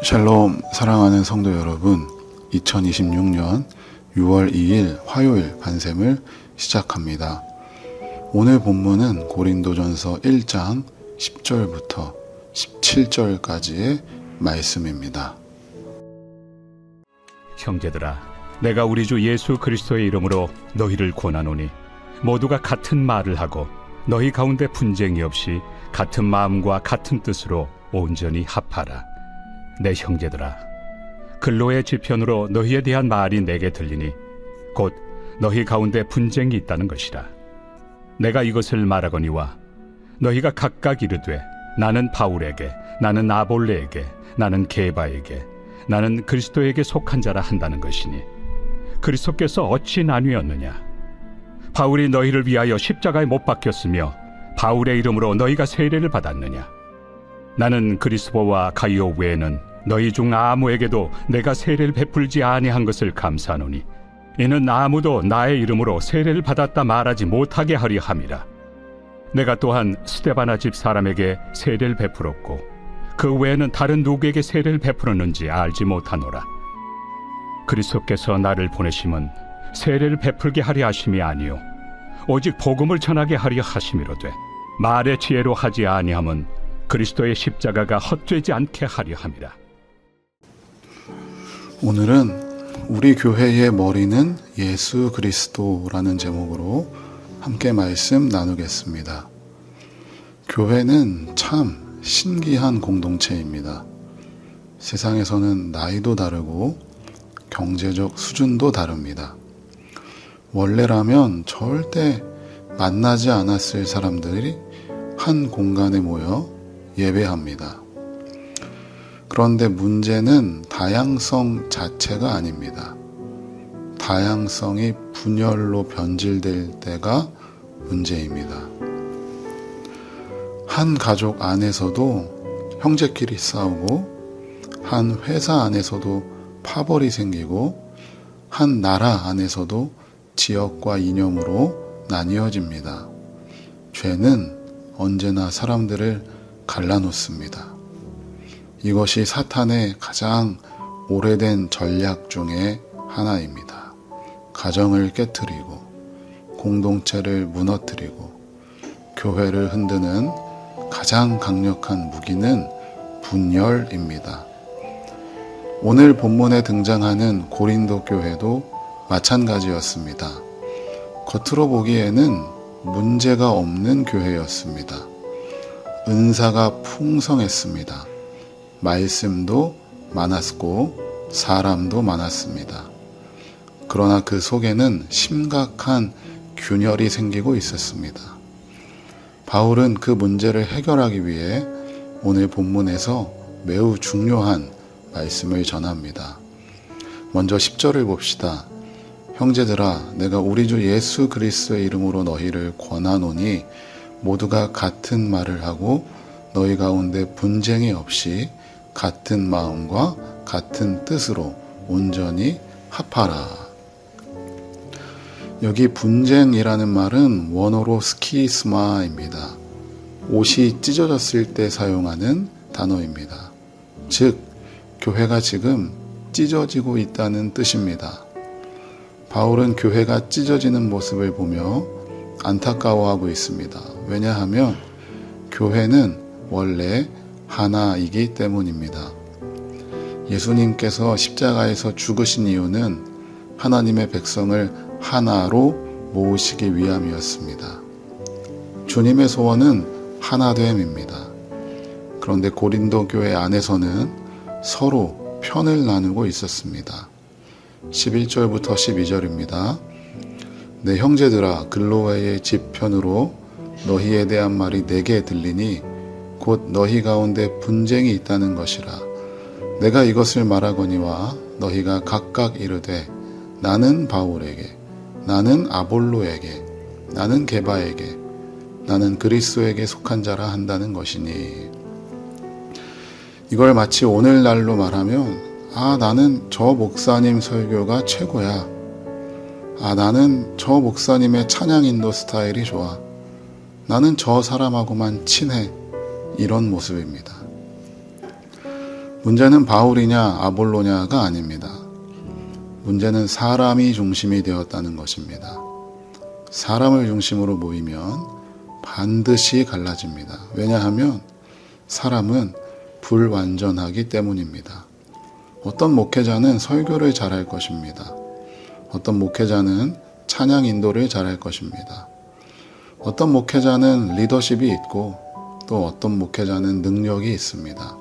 샬롬, 사랑하는 성도 여러분, 2026년 6월 2일 화요일 반샘을 시작합니다. 오늘 본문은 고린도전서 1장 10절부터 17절까지의 말씀입니다. 형제들아, 내가 우리 주 예수 그리스도의 이름으로 너희를 권하노니 모두가 같은 말을 하고 너희 가운데 분쟁이 없이 같은 마음과 같은 뜻으로 온전히 합하라. 내 형제들아, 근로의 지편으로 너희에 대한 말이 내게 들리니 곧 너희 가운데 분쟁이 있다는 것이라. 내가 이것을 말하거니와 너희가 각각 이르되 나는 바울에게, 나는 아볼레에게, 나는 게바에게, 나는 그리스도에게 속한 자라 한다는 것이니 그리스도께서 어찌 나뉘었느냐? 바울이 너희를 위하여 십자가에 못 박혔으며 바울의 이름으로 너희가 세례를 받았느냐? 나는 그리스도와 가이오 외에는 너희 중 아무에게도 내가 세례를 베풀지 아니한 것을 감사하노니 이는 아무도 나의 이름으로 세례를 받았다 말하지 못하게 하려 함이라. 내가 또한 스데바나 집 사람에게 세례를 베풀었고 그 외에는 다른 누구에게 세례를 베풀었는지 알지 못하노라. 그리스도께서 나를 보내심은 세례를 베풀게 하려 하심이 아니요 오직 복음을 전하게 하려 하심이로되 말의 지혜로 하지 아니함은 그리스도의 십자가가 헛되지 않게 하려 함이라. 오늘은 우리 교회의 머리는 예수 그리스도라는 제목으로 함께 말씀 나누겠습니다. 교회는 참 신기한 공동체입니다. 세상에서는 나이도 다르고 경제적 수준도 다릅니다. 원래라면 절대 만나지 않았을 사람들이 한 공간에 모여 예배합니다. 그런데 문제는 다양성 자체가 아닙니다. 다양성이 분열로 변질될 때가 문제입니다. 한 가족 안에서도 형제끼리 싸우고, 한 회사 안에서도 파벌이 생기고, 한 나라 안에서도 지역과 이념으로 나뉘어집니다. 죄는 언제나 사람들을 갈라놓습니다. 이것이 사탄의 가장 오래된 전략 중에 하나입니다. 가정을 깨트리고, 공동체를 무너뜨리고, 교회를 흔드는 가장 강력한 무기는 분열입니다. 오늘 본문에 등장하는 고린도 교회도 마찬가지였습니다. 겉으로 보기에는 문제가 없는 교회였습니다. 은사가 풍성했습니다. 말씀도 많았고 사람도 많았습니다. 그러나 그 속에는 심각한 균열이 생기고 있었습니다. 바울은 그 문제를 해결하기 위해 오늘 본문에서 매우 중요한 말씀을 전합니다. 먼저 10절을 봅시다. 형제들아, 내가 우리 주 예수 그리스도의 이름으로 너희를 권하노니 모두가 같은 말을 하고 너희 가운데 분쟁이 없이 같은 마음과 같은 뜻으로 온전히 합하라. 여기 분쟁이라는 말은 원어로 스키스마입니다. 옷이 찢어졌을 때 사용하는 단어입니다. 즉, 교회가 지금 찢어지고 있다는 뜻입니다. 바울은 교회가 찢어지는 모습을 보며 안타까워하고 있습니다. 왜냐하면 교회는 원래 하나이기 때문입니다. 예수님께서 십자가에서 죽으신 이유는 하나님의 백성을 하나로 모으시기 위함이었습니다. 주님의 소원은 하나됨입니다. 그런데 고린도 교회 안에서는 서로 편을 나누고 있었습니다. 11절부터 12절입니다. 내 형제들아, 글로웨의 집 편으로 너희에 대한 말이 내게 들리니 곧 너희 가운데 분쟁이 있다는 것이라. 내가 이것을 말하거니와 너희가 각각 이르되 나는 바울에게, 나는 아볼로에게, 나는 게바에게, 나는 그리스도에게 속한 자라 한다는 것이니. 이걸 마치 오늘날로 말하면 나는 저 목사님 설교가 최고야. 나는 저 목사님의 찬양 인도 스타일이 좋아. 나는 저 사람하고만 친해. 이런 모습입니다. 문제는 바울이냐 아볼로냐가 아닙니다. 문제는 사람이 중심이 되었다는 것입니다. 사람을 중심으로 모이면 반드시 갈라집니다. 왜냐하면 사람은 불완전하기 때문입니다. 어떤 목회자는 설교를 잘할 것입니다. 어떤 목회자는 찬양 인도를 잘할 것입니다. 어떤 목회자는 리더십이 있고 또 어떤 목회자는 능력이 있습니다.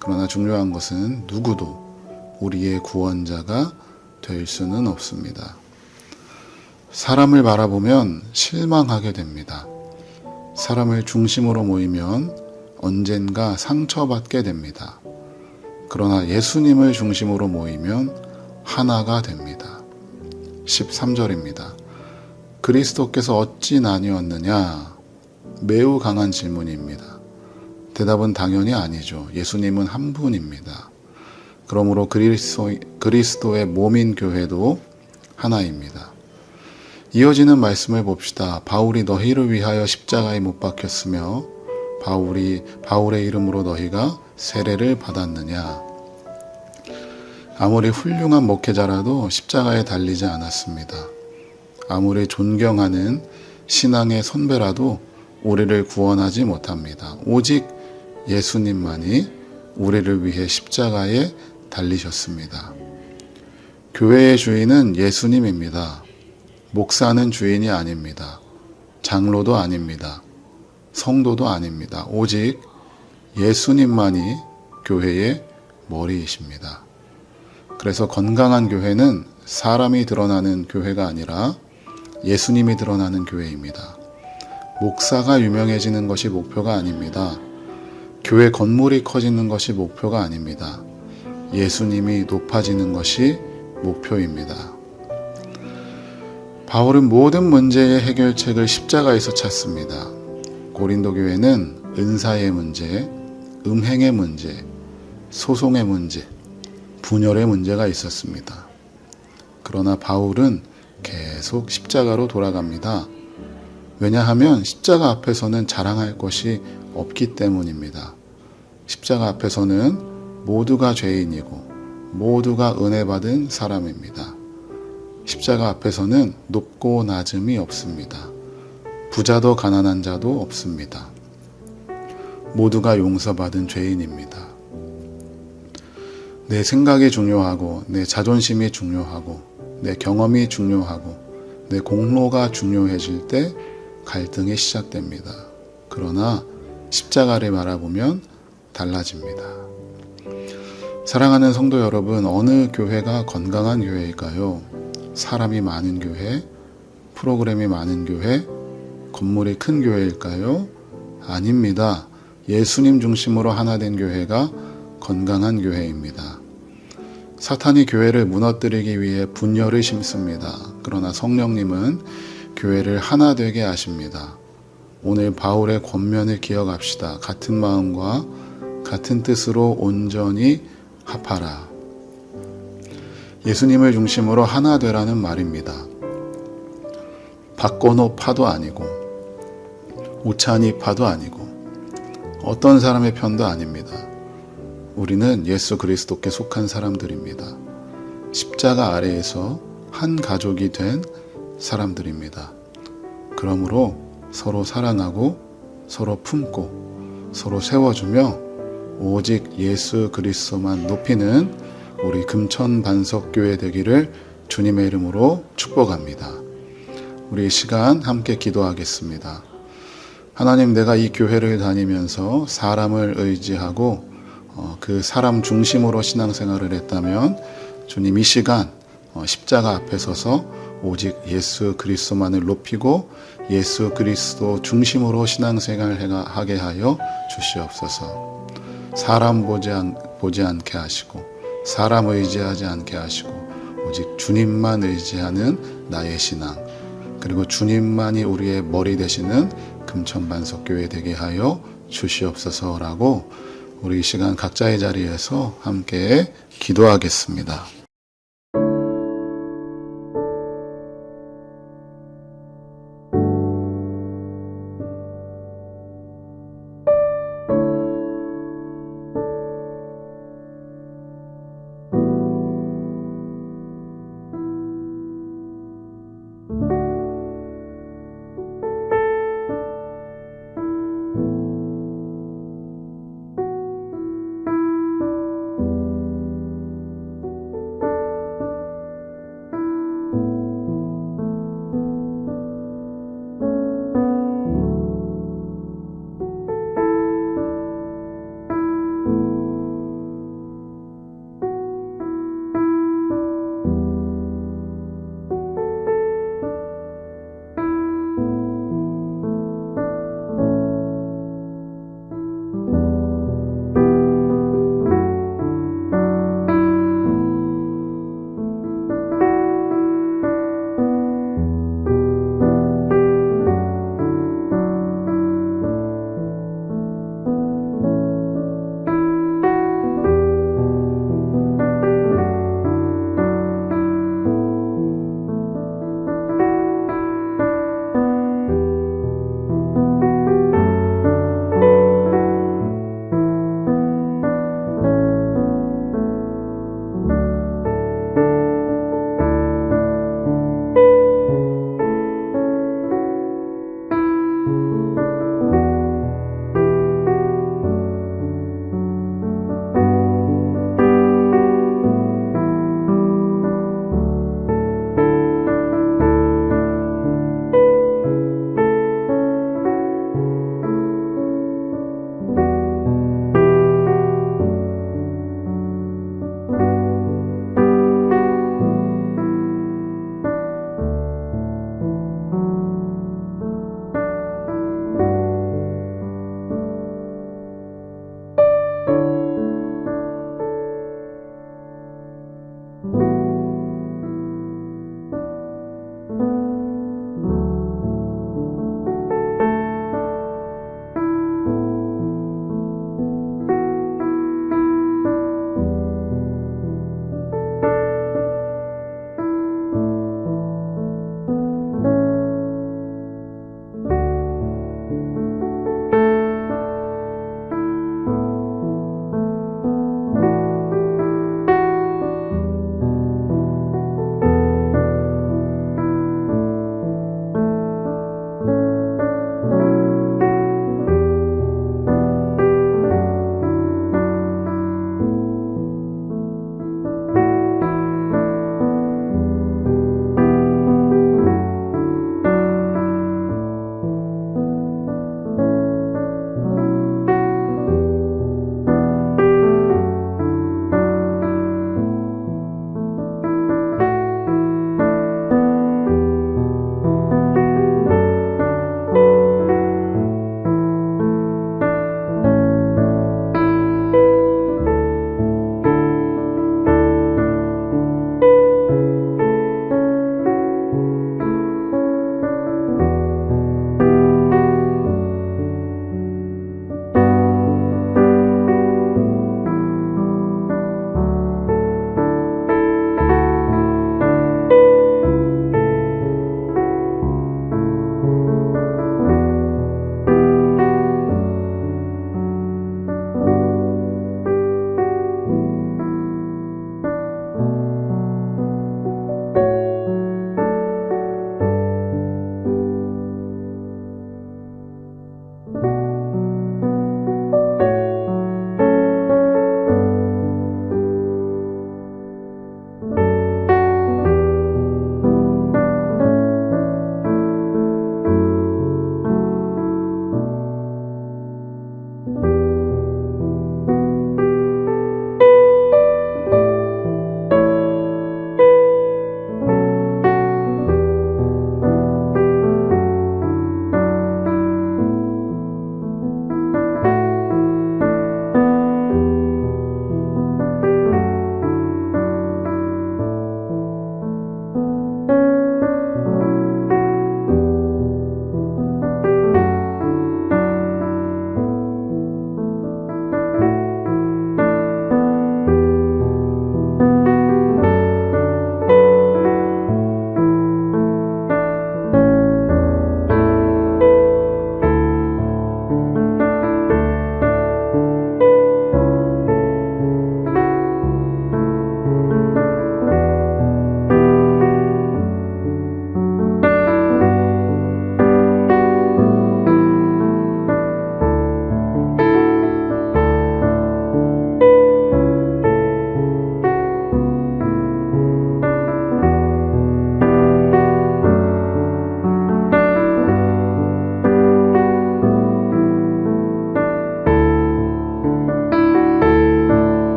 그러나 중요한 것은 누구도 우리의 구원자가 될 수는 없습니다. 사람을 바라보면 실망하게 됩니다. 사람을 중심으로 모이면 언젠가 상처받게 됩니다. 그러나 예수님을 중심으로 모이면 하나가 됩니다. 13절입니다. 그리스도께서 어찌 나뉘었느냐? 매우 강한 질문입니다. 대답은 당연히 아니죠. 예수님은 한 분입니다. 그러므로 그리스도의 몸인 교회도 하나입니다. 이어지는 말씀을 봅시다. 바울이 너희를 위하여 십자가에 못 박혔으며 바울의 이름으로 너희가 세례를 받았느냐. 아무리 훌륭한 목회자라도 십자가에 달리지 않았습니다. 아무리 존경하는 신앙의 선배라도 우리를 구원하지 못합니다. 오직 예수님만이 우리를 위해 십자가에 달리셨습니다. 교회의 주인은 예수님입니다. 목사는 주인이 아닙니다. 장로도 아닙니다. 성도도 아닙니다. 오직 예수님만이 교회의 머리이십니다. 그래서 건강한 교회는 사람이 드러나는 교회가 아니라 예수님이 드러나는 교회입니다. 목사가 유명해지는 것이 목표가 아닙니다. 교회 건물이 커지는 것이 목표가 아닙니다. 예수님이 높아지는 것이 목표입니다. 바울은 모든 문제의 해결책을 십자가에서 찾습니다. 고린도 교회는 은사의 문제, 음행의 문제, 소송의 문제, 분열의 문제가 있었습니다. 그러나 바울은 계속 십자가로 돌아갑니다. 왜냐하면 십자가 앞에서는 자랑할 것이 없기 때문입니다. 십자가 앞에서는 모두가 죄인이고 모두가 은혜 받은 사람입니다. 십자가 앞에서는 높고 낮음이 없습니다. 부자도 가난한 자도 없습니다. 모두가 용서받은 죄인입니다. 내 생각이 중요하고 내 자존심이 중요하고 내 경험이 중요하고 내 공로가 중요해질 때 갈등이 시작됩니다. 그러나 십자가를 바라보면 달라집니다. 사랑하는 성도 여러분, 어느 교회가 건강한 교회일까요? 사람이 많은 교회, 프로그램이 많은 교회, 건물이 큰 교회일까요? 아닙니다. 예수님 중심으로 하나 된 교회가 건강한 교회입니다. 사탄이 교회를 무너뜨리기 위해 분열을 심습니다. 그러나 성령님은 교회를 하나 되게 하십니다. 오늘 바울의 권면을 기억합시다. 같은 마음과 같은 뜻으로 온전히 합하라. 예수님을 중심으로 하나 되라는 말입니다. 박건호 파도 아니고 오찬이 파도 아니고 어떤 사람의 편도 아닙니다. 우리는 예수 그리스도께 속한 사람들입니다. 십자가 아래에서 한 가족이 된 사람들입니다. 그러므로 서로 사랑하고 서로 품고 서로 세워주며 오직 예수 그리스도만 높이는 우리 금천반석교회 되기를 주님의 이름으로 축복합니다. 우리 시간 함께 기도하겠습니다. 하나님, 내가 이 교회를 다니면서 사람을 의지하고 그 사람 중심으로 신앙생활을 했다면 주님, 이 시간 십자가 앞에 서서 오직 예수 그리스도만을 높이고 예수 그리스도 중심으로 신앙생활을 하게 하여 주시옵소서. 사람 보지 않게 하시고 사람 의지하지 않게 하시고 오직 주님만 의지하는 나의 신앙, 그리고 주님만이 우리의 머리 되시는 금천반석교회 되게 하여 주시옵소서라고 우리 이 시간 각자의 자리에서 함께 기도하겠습니다.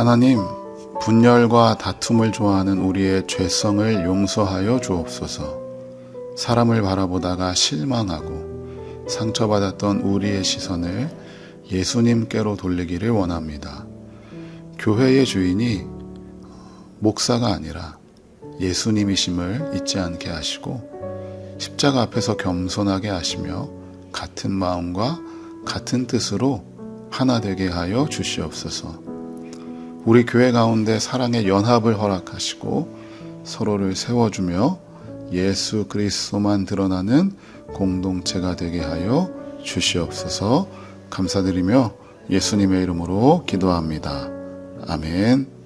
하나님, 분열과 다툼을 좋아하는 우리의 죄성을 용서하여 주옵소서. 사람을 바라보다가 실망하고 상처받았던 우리의 시선을 예수님께로 돌리기를 원합니다. 교회의 주인이 목사가 아니라 예수님이심을 잊지 않게 하시고 십자가 앞에서 겸손하게 하시며 같은 마음과 같은 뜻으로 하나 되게 하여 주시옵소서. 우리 교회 가운데 사랑의 연합을 허락하시고 서로를 세워주며 예수 그리스도만 드러나는 공동체가 되게 하여 주시옵소서. 감사드리며 예수님의 이름으로 기도합니다. 아멘.